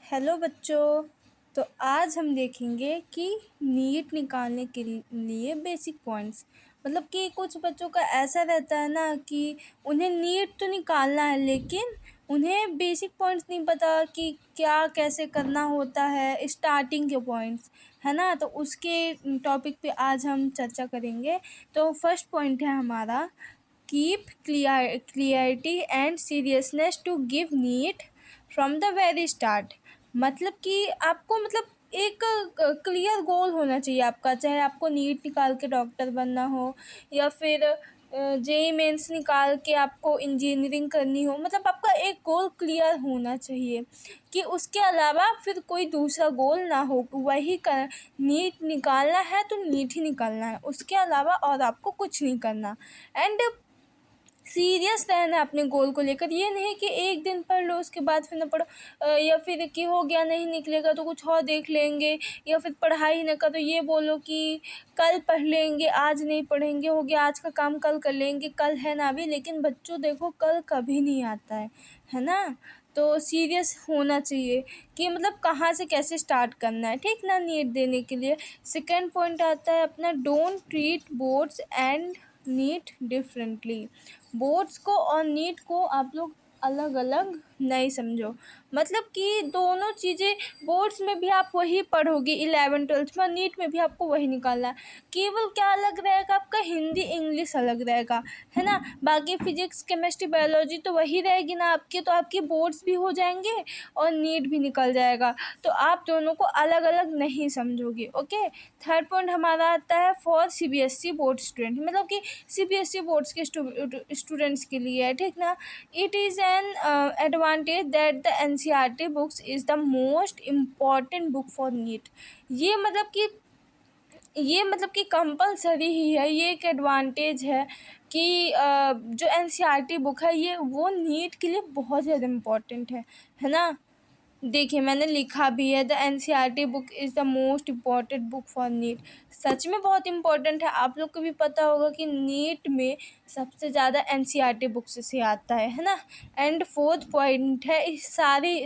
Hello बच्चों। तो आज हम देखेंगे कि नीट निकालने के लिए बेसिक पॉइंट्स, मतलब कि कुछ बच्चों का ऐसा रहता है ना कि उन्हें नीट तो निकालना है लेकिन उन्हें बेसिक पॉइंट्स नहीं पता कि क्या कैसे करना होता है, स्टार्टिंग के पॉइंट्स है ना। तो उसके टॉपिक पे आज हम चर्चा करेंगे। तो फर्स्ट पॉइंट है हमारा, keep clarity and seriousness to give NEET from the very start. मतलब कि आपको एक क्लियर गोल होना चाहिए आपका, चाहे आपको नीट निकाल के डॉक्टर बनना हो या फिर जेई मेंस निकाल के आपको इंजीनियरिंग करनी हो। मतलब आपका एक गोल क्लियर होना चाहिए कि उसके अलावा फिर कोई दूसरा गोल ना हो, वही कर नीट निकालना है तो नीट ही निकालना है, उसके अलावा और आपको कुछ नहीं करना। एंड सीरियस रहना है अपने गोल को लेकर। ये नहीं कि एक दिन पढ़ लो उसके बाद फिर ना पढ़ो, या फिर कि हो गया नहीं निकलेगा तो कुछ और देख लेंगे, या फिर पढ़ाई ना करो, ये बोलो कि कल पढ़ लेंगे आज नहीं पढ़ेंगे, हो गया आज का काम कल कर लेंगे, कल है ना अभी। लेकिन बच्चों देखो, कल कभी नहीं आता है ना। तो सीरियस होना चाहिए कि मतलब कहाँ से कैसे स्टार्ट करना है, ठीक ना, नीट देने के लिए। सेकेंड पॉइंट आता है अपना, don't treat boards and NEET differently. Boards को और नीट को आप लोग अलग अलग नहीं समझो। मतलब कि दोनों चीज़ें, बोर्ड्स में भी आप वही पढ़ोगे 11th-12th में, नीट में भी आपको वही निकालना है। केवल क्या अलग रहेगा, आपका हिंदी इंग्लिश अलग रहेगा, है ना। बाकी फिजिक्स केमिस्ट्री बायोलॉजी तो वही रहेगी ना आपकी। तो आपके बोर्ड्स भी हो जाएंगे और नीट भी निकल जाएगा। तो आप दोनों को अलग अलग नहीं समझोगे। ओके। थर्ड पॉइंट हमारा आता है, फॉर सीबीएसई बोर्ड स्टूडेंट, मतलब कि सीबीएसई बोर्ड्स के स्टूडेंट्स के लिए है, ठीक ना। It is an advantage that the NCERT books is the most important book for NEET. ये मतलब कि कंपलसरी ही है, ये एक एडवांटेज है कि जो एनसीईआरटी बुक है ये वो नीट के लिए बहुत ज़्यादा इम्पॉर्टेंट है ना। देखिए मैंने लिखा भी है, the NCERT book is the most important book for NEET. सच में बहुत इम्पॉर्टेंट है। आप लोग को भी पता होगा कि नीट में सबसे ज़्यादा एनसीईआरटी बुक्स से आता है ना। एंड फोर्थ पॉइंट है, इस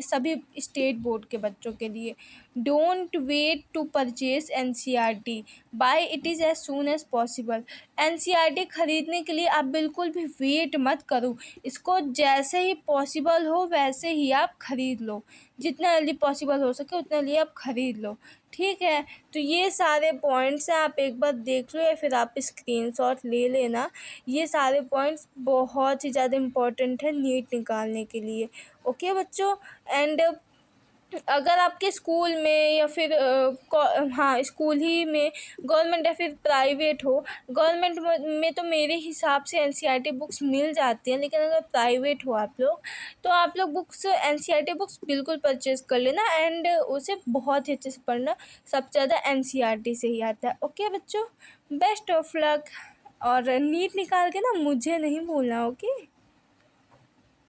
सभी स्टेट बोर्ड के बच्चों के लिए, don't wait to purchase NCERT, buy it is as soon as possible. NCERT ख़रीदने के लिए आप बिल्कुल भी वेट मत करो, इसको जैसे ही पॉसिबल हो वैसे ही आप ख़रीद लो, जितना जल्दी पॉसिबल हो सके उतना जल्दी आप ख़रीद लो, ठीक है। तो ये सारे पॉइंट्स हैं, आप एक बार देख लो या फिर आप स्क्रीनशॉट ले लेना। ये सारे पॉइंट्स बहुत ही ज़्यादा इम्पोर्टेंट है नीट निकालने के लिए। ओके बच्चों। एंड अगर आपके स्कूल में या फिर हाँ स्कूल ही में, गवर्नमेंट या फिर प्राइवेट हो, गवर्नमेंट में तो मेरे हिसाब से एनसीईआरटी बुक्स मिल जाती हैं, लेकिन अगर प्राइवेट हो आप लोग तो आप लोग बुक्स एनसीईआरटी बुक्स बिल्कुल परचेज कर लेना। एंड उसे बहुत ही अच्छे से पढ़ना, सबसे ज़्यादा एनसीईआरटी से ही आता है। ओके बच्चों, बेस्ट ऑफ लक। और नीट निकाल के ना मुझे नहीं भूलना। ओके।